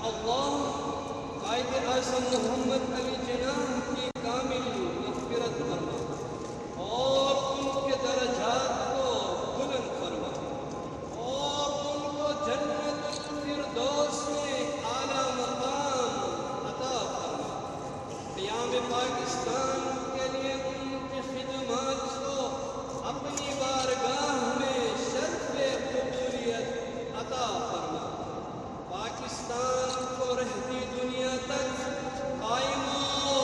اللہ قائد اعظم محمد علی جناح کی کامل مغفرت فرما اور ان کے درجات کو بلند فرما اور ان کو جنت الفردوس میں اعلیٰ مقام عطا فرما۔ قیام پاکستان کے لیے ان کی خدمات کو اپنی بارگاہ میں شرف قبولیت عطا فرما۔ پاکستان کو رہتی دنیا تک قائم و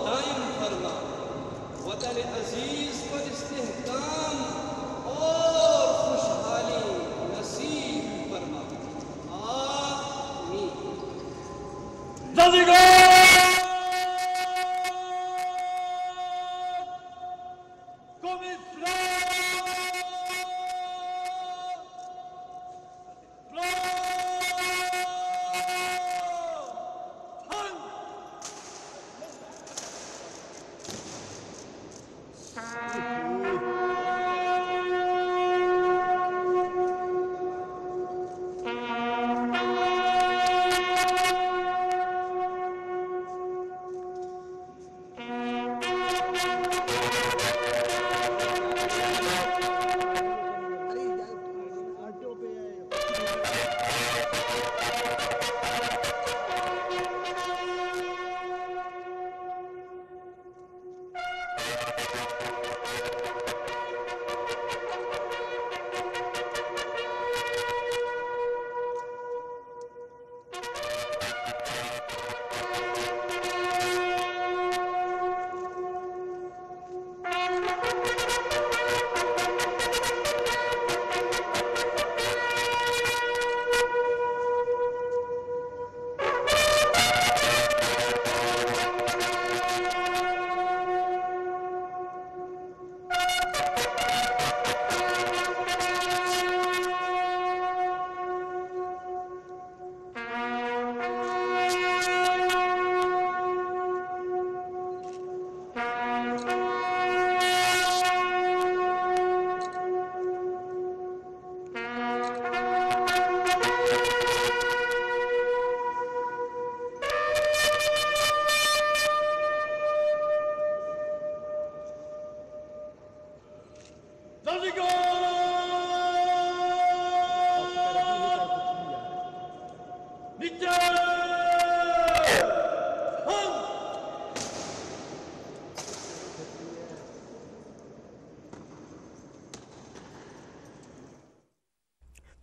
دائم فرما۔ وطن عزیز کو استحکام اور خوشحالی نصیب فرما۔ آمین۔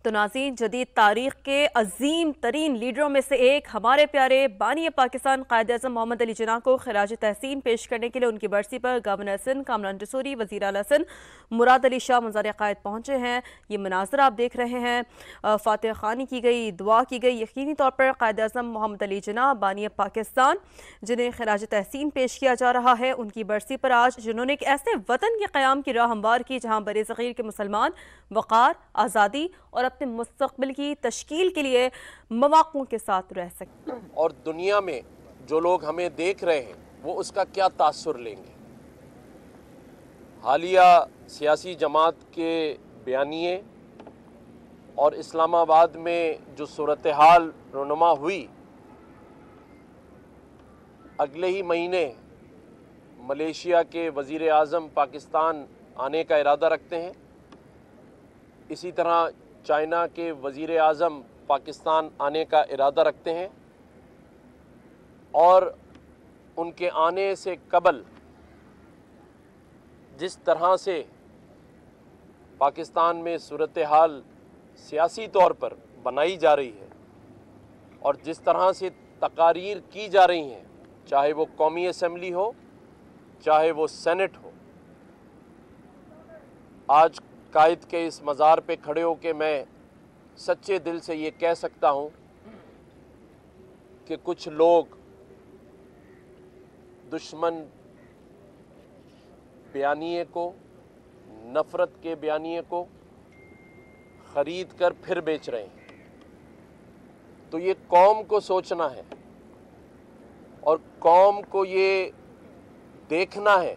تو ناظرین، جدید تاریخ کے عظیم ترین لیڈروں میں سے ایک ہمارے پیارے بانی پاکستان قائد اعظم محمد علی جناح کو خراج تحسین پیش کرنے کے لیے ان کی برسی پر گورنر سندھ کامران ٹسوری، وزیر اعلیٰ سندھ مراد علی شاہ مزار قائد پہنچے ہیں۔ یہ مناظر آپ دیکھ رہے ہیں، فاتح خوانی کی گئی، دعا کی گئی۔ یقینی طور پر قائد اعظم محمد علی جناح بانی پاکستان جنہیں خراج تحسین پیش کیا جا رہا ہے، ان کی برسی پر آج جنہوں نے ایک ایسے وطن کے قیام کی راہ ہموار کی جہاں بر صغیر کے مسلمان وقار، آزادی اور اپنے مستقبل کی تشکیل کے لیے مواقعوں کے ساتھ رہ سکتے، اور دنیا میں جو لوگ ہمیں دیکھ رہے ہیں وہ اس کا کیا تاثر لیں گے۔ حالیہ سیاسی جماعت کے بیانیے اور اسلام آباد میں جو صورتحال رونما ہوئی، اگلے ہی مہینے ملیشیا کے وزیر اعظم پاکستان آنے کا ارادہ رکھتے ہیں، اسی طرح چائنا کے وزیر اعظم پاکستان آنے کا ارادہ رکھتے ہیں، اور ان کے آنے سے قبل جس طرح سے پاکستان میں صورتحال سیاسی طور پر بنائی جا رہی ہے اور جس طرح سے تقاریر کی جا رہی ہیں، چاہے وہ قومی اسمبلی ہو چاہے وہ سینٹ ہو، آج قائد کے اس مزار پہ کھڑے ہو کے میں سچے دل سے یہ کہہ سکتا ہوں کہ کچھ لوگ دشمن بیانیے کو، نفرت کے بیانیے کو خرید کر پھر بیچ رہے ہیں۔ تو یہ قوم کو سوچنا ہے اور قوم کو یہ دیکھنا ہے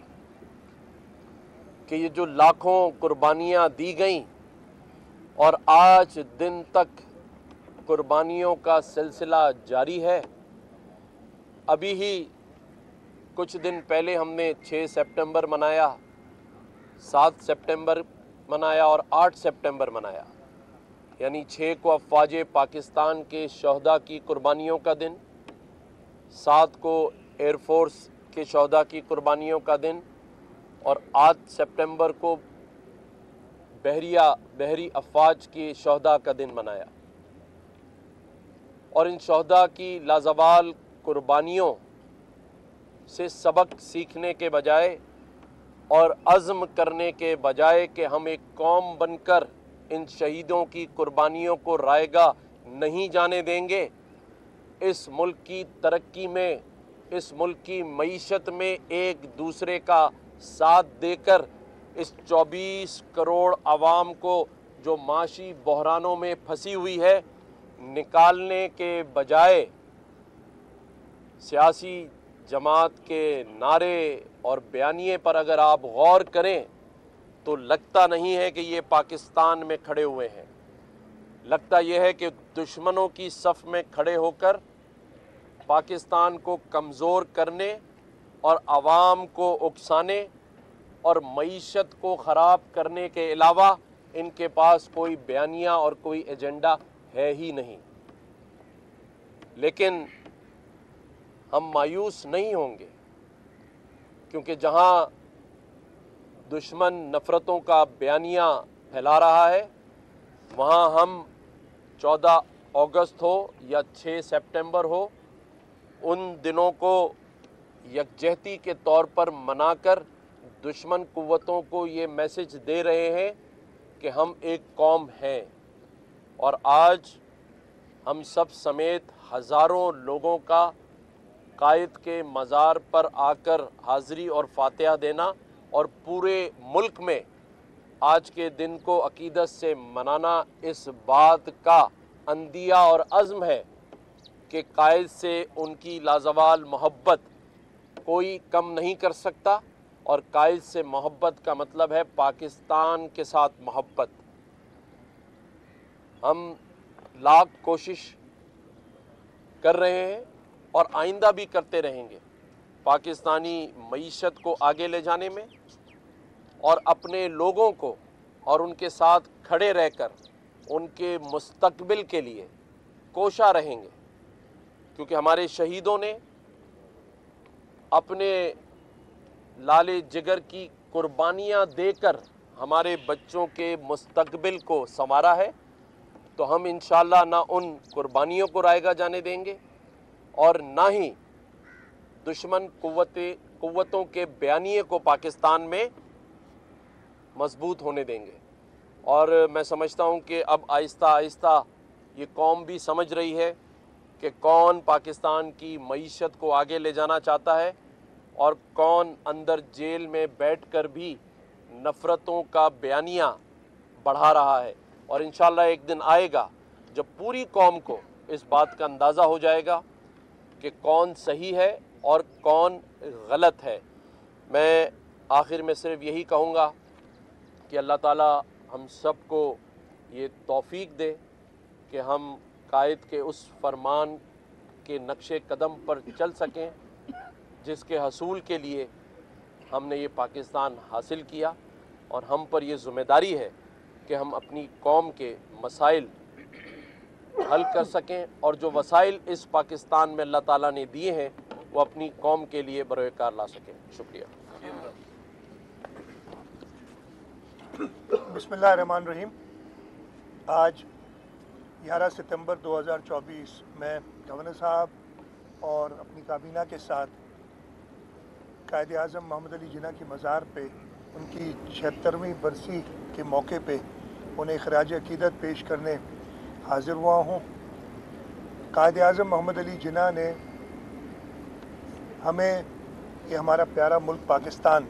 کہ یہ جو لاکھوں قربانیاں دی گئیں اور آج دن تک कुर्बानियों का सिलसिला जारी है। अभी ही कुछ दिन पहले हमने 6 सितंबर मनाया, 7 सितंबर मनाया और 8 सितंबर मनाया। यानी 6 को अफ़वाज पाकिस्तान के शहदा की कुर्बानियों का दिन, 7 को एयरफोर्स के शहदा की कुर्बानियों का दिन और 8 सितंबर को बहरी अफ़वाज के शहदा का दिन मनाया। और इन शहदा की लाजवाल कुर्बानियों से सबक सीखने के बजाय और अज़्म करने के बजाय कि हम एक कौम बनकर इन शहीदों की कुर्बानियों को रायगा नहीं जाने देंगे, इस मुल्क की तरक्की में, इस मुल्क की मईशत में एक दूसरे का साथ देकर इस 24 करोड़ आवाम को जो माशी बहरानों में फंसी हुई है निकालने के बजाय सियासी जमात के नारे और बयानिए पर अगर आप गौर करें तो लगता नहीं है कि ये पाकिस्तान में खड़े हुए हैं। लगता यह है कि दुश्मनों की सफ़ में खड़े होकर पाकिस्तान को कमज़ोर करने और आवाम को उकसाने और मईशत को ख़राब करने के अलावा इनके पास कोई बयानिया और कोई एजेंडा है ही नहीं। लेकिन हम मायूस नहीं होंगे, क्योंकि जहां दुश्मन नफ़रतों का बयानिया फैला रहा है वहां हम 14 अगस्त हो या 6 सितंबर हो, उन दिनों को यकजहती के तौर पर मनाकर दुश्मन कुव्वतों को ये मैसेज दे रहे हैं कि हम एक कौम हैं। और आज हम सब समेत हज़ारों लोगों का कायद के मज़ार पर आकर हाज़री और फातिहा देना और पूरे मुल्क में आज के दिन को अकीदत से मनाना इस बात का अंदिया और अज़्म है कि कायद से उनकी लाजवाल मोहब्बत कोई कम नहीं कर सकता। और कायद से मोहब्बत का मतलब है पाकिस्तान के साथ मोहब्बत। हम लाख कोशिश कर रहे हैं और आइंदा भी करते रहेंगे पाकिस्तानी मईशत को आगे ले जाने में और अपने लोगों को और उनके साथ खड़े रहकर उनके मुस्तकबिल के लिए कोशा रहेंगे, क्योंकि हमारे शहीदों ने अपने लाले जिगर की कुर्बानियाँ देकर हमारे बच्चों के मुस्तकबिल को संवारा है। तो हम इंशाअल्लाह ना उन कुर्बानियों को रायगा जाने देंगे और ना ही दुश्मन कुव्वतों के बयानिए को पाकिस्तान में मजबूत होने देंगे। और मैं समझता हूँ कि अब आहिस्ता आहिस्ता ये कौम भी समझ रही है कि कौन पाकिस्तान की मईशत को आगे ले जाना चाहता है और कौन अंदर जेल में बैठकर भी नफ़रतों का बयानिया बढ़ा रहा है। और इंशाअल्लाह एक दिन आएगा जब पूरी कौम को इस बात का अंदाज़ा हो जाएगा कि कौन सही है और कौन गलत है। मैं आखिर में सिर्फ यही कहूँगा कि अल्लाह ताला हम सब को ये तौफीक दे कि हम कायद के उस फरमान के नक्शे कदम पर चल सकें जिसके हसूल के लिए हमने ये पाकिस्तान हासिल किया। और हम पर ये ज़िम्मेदारी है कि हम अपनी कौम के मसाइल हल कर सकें और जो वसाइल इस पाकिस्तान में अल्लाह ताला ने दिए हैं वो अपनी कौम के लिए बरोकार ला सकें। शुक्रिया। बिस्मिल्लाहिर्रहमानिर्रहीम। आज 11 सितंबर 2024 में गवर्नर साहब और अपनी काबीना के साथ कायद आज़म मोहम्मद अली जिन्ना की मज़ार पे उनकी 76वीं बरसी के मौके पे उन्हें ख़राज अक़ीदत पेश करने हाज़िर हुआ हूँ। कायद आज़म मोहम्मद अली जिन्ना ने हमें ये हमारा प्यारा मुल्क पाकिस्तान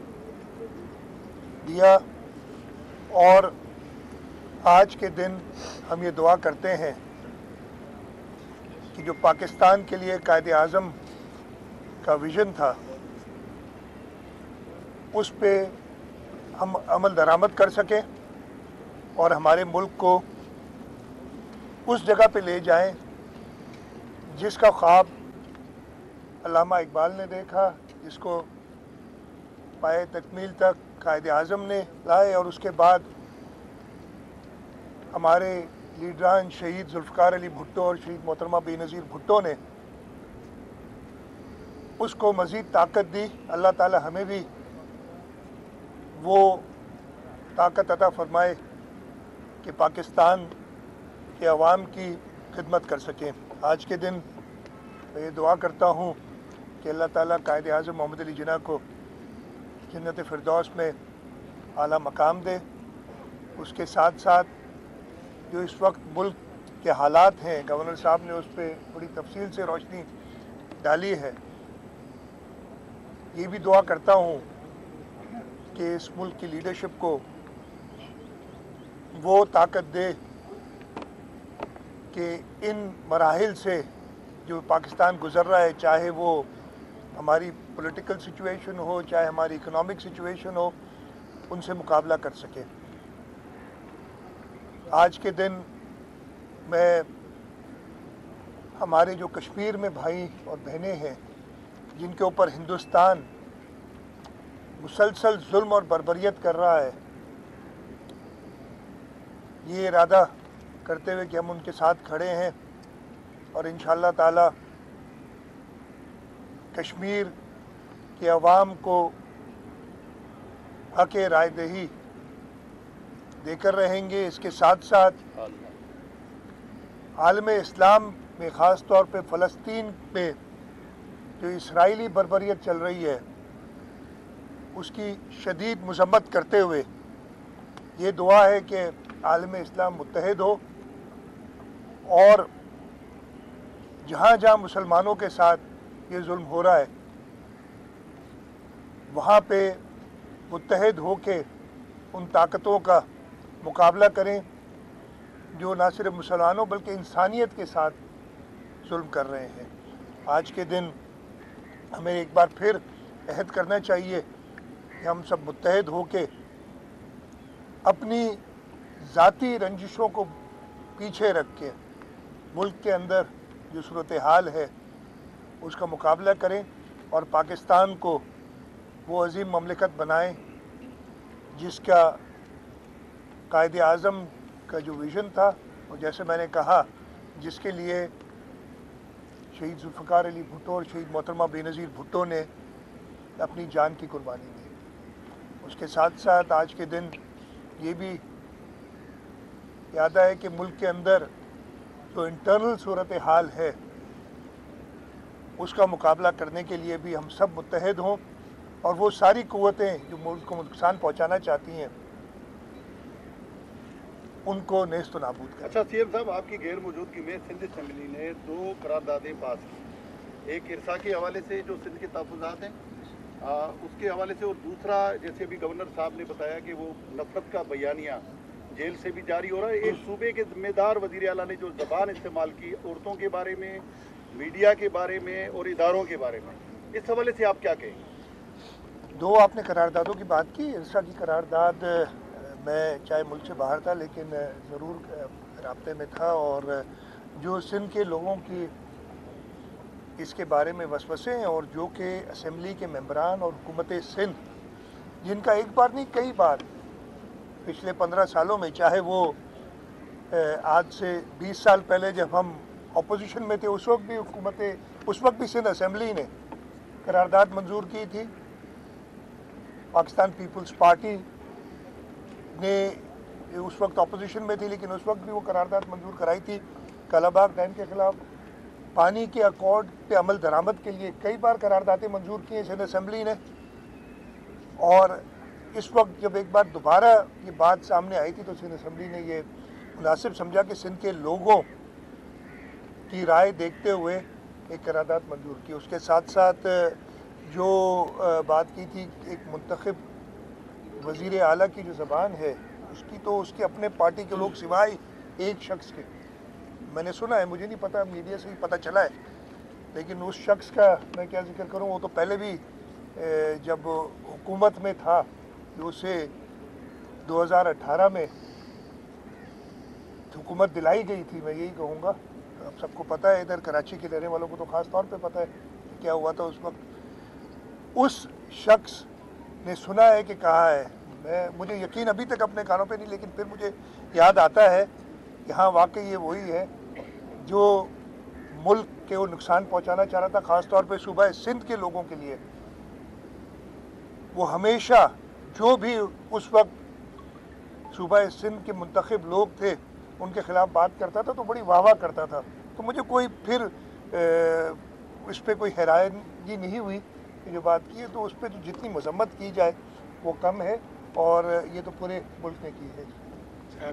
दिया और आज के दिन हम ये दुआ करते हैं कि जो पाकिस्तान के लिए कायद आज़म का विज़न था उस पे हम अमल दरामद कर सकें और हमारे मुल्क को उस जगह पे ले जाएं जिसका ख्वाब अल्लामा इकबाल ने देखा, जिसको पाए तकमील तक कायद आज़म ने लाए, और उसके बाद हमारे लीडरान शहीद जुल्फ़िकार अली भुट्टो और शहीद मोहतरमा बेनज़ीर भुट्टो ने उसको मज़ीद ताकत दी। अल्लाह ताला हमें भी वो ताकत अता फ़रमाए कि पाकिस्तान के अवाम की खिदमत कर सकें। आज के दिन मैं ये दुआ करता हूँ कि अल्लाह ताला कायद आज़म मोहम्मद अली जिन्ना को जन्नत फिरदौस में आला मकाम दे। उसके साथ साथ जो इस वक्त मुल्क के हालात हैं, गवर्नर साहब ने उस पर बड़ी तफसील से रोशनी डाली है। ये भी दुआ करता हूँ कि इस मुल्क की लीडरशिप को वो ताकत दे कि इन मराहिल से जो पाकिस्तान गुज़र रहा है, चाहे वो हमारी पॉलिटिकल सिचुएशन हो, चाहे हमारी इकोनॉमिक सिचुएशन हो, उनसे मुकाबला कर सके। आज के दिन मैं हमारे जो कश्मीर में भाई और बहनें हैं जिनके ऊपर हिंदुस्तान मुसलसल जुल्म और बर्बरियत कर रहा है, ये इरादा करते हुए कि हम उनके साथ खड़े हैं और इंशाअल्लाह ताला कश्मीर के अवाम को हक़ राय दही देकर रहेंगे। इसके साथ साथ आलम इस्लाम में ख़ास तौर पे फ़लस्तीन में जो इसराइली बर्बरियत चल रही है उसकी शदीद मज़म्मत करते हुए ये दुआ है कि आलम इस्लाम मुत्तहिद हो और जहाँ जहाँ मुसलमानों के साथ ये जुल्म हो रहा है वहाँ पे मुत्तहिद होके उन ताकतों का मुकाबला करें जो ना सिर्फ मुसलमानों बल्कि इंसानियत के साथ जुल्म कर रहे हैं। आज के दिन हमें एक बार फिर अहद करना चाहिए कि हम सब मुत्तहिद होके अपनी ज़ाती रंजिशों को पीछे रख के मुल्क के अंदर जो सूरत हाल है उसका मुकाबला करें और पाकिस्तान को वो अजीम ममलिकत बनाएं जिसका कायद आज़म का जो विज़न था और जैसे मैंने कहा जिसके लिए शहीद जुल्फ़िकार अली भुट्टो और शहीद मोहतरमा बेनज़ीर भुट्टो ने अपनी जान की कुर्बानी दी। उसके साथ साथ आज के दिन ये भी याद है कि मुल्क के अंदर जो इंटरनल सूरत हाल है उसका मुकाबला करने के लिए भी हम सब मुत्तहिद हों और वो सारी क़ुव्वतें जो मुल्क को नुकसान पहुंचाना चाहती हैं उनको नेस्त नाबूद करें। अच्छा सीएम साहब, आपकी गैर मौजूदगी में सिंध असम्बली ने 2 करारदादें पास की, एक इरसा के हवाले से जो सिंध के तहफ़्फ़ुज़ात हैं उसके हवाले से, और दूसरा जैसे अभी गवर्नर साहब ने बताया कि वो नफरत का बयानिया जेल से भी जारी हो रहा है। एक सूबे के ज़िम्मेदार वज़ीर आला ने जो ज़बान इस्तेमाल की औरतों के बारे में, मीडिया के बारे में और इदारों के बारे में, इस हवाले से आप क्या कहेंगे? 2 आपने करारदादों की बात की। इरसा की करारदाद मैं चाहे मुल्क से बाहर था लेकिन ज़रूर राब्ते में था और जो सिंध के लोगों की इसके बारे में वसवसे हैं और जो कि असम्बली के मेंबरान और हुकूमत सिंध जिनका एक बार नहीं कई बार पिछले 15 सालों में, चाहे वो आज से 20 साल पहले जब हम अपोजिशन में थे उस वक्त भी सिंध असम्बली ने करारदाद मंजूर की थी। पाकिस्तान पीपल्स पार्टी ने उस वक्त अपोजिशन में थी लेकिन उस वक्त भी वो करारदाद मंजूर कराई थी। कालाबाग डैम के ख़िलाफ़ पानी के अकॉर्ड पे अमल दरामद के लिए कई बार करारदादें मंजूर की हैं सिंध असम्बली ने। और इस वक्त जब एक बार दोबारा ये बात सामने आई थी तो सिंध असम्बली ने ये मुनासिब समझा कि सिंध के लोगों की राय देखते हुए एक करारदाद मंजूर की। उसके साथ साथ जो बात की थी एक मुंतखब वज़ीर आला की जो ज़बान है उसकी, तो उसके अपने पार्टी के लोग सिवाय एक शख्स के, मैंने सुना है, मुझे नहीं पता, मीडिया से ही पता चला है, लेकिन उस शख्स का मैं क्या जिक्र करूं, वो तो पहले भी जब हुकूमत में था जो उसे 2018 में हुकूमत दिलाई गई थी, मैं यही कहूँगा। अब सबको पता है, इधर कराची के रहने वालों को तो ख़ास तौर पे पता है कि क्या हुआ था उस वक्त। उस शख्स ने सुना है कि कहा है, मुझे यकीन अभी तक अपने कानों पे नहीं, लेकिन फिर मुझे याद आता है कि हाँ वाकई ये वही है जो मुल्क के वो नुकसान पहुँचाना चाह रहा था, ख़ास तौर पे सूबा सिंध के लोगों के लिए। वो हमेशा जो भी उस वक्त सूबा सिंध के मुंतखब लोग थे उनके ख़िलाफ़ बात करता था तो बड़ी वाह करता था। तो मुझे कोई फिर इस पर कोई हैरानगी नहीं हुई कि जो बात की है, तो उस पर जो जितनी मजम्मत की जाए वो कम है, और ये तो पूरे मुल्क ने की है।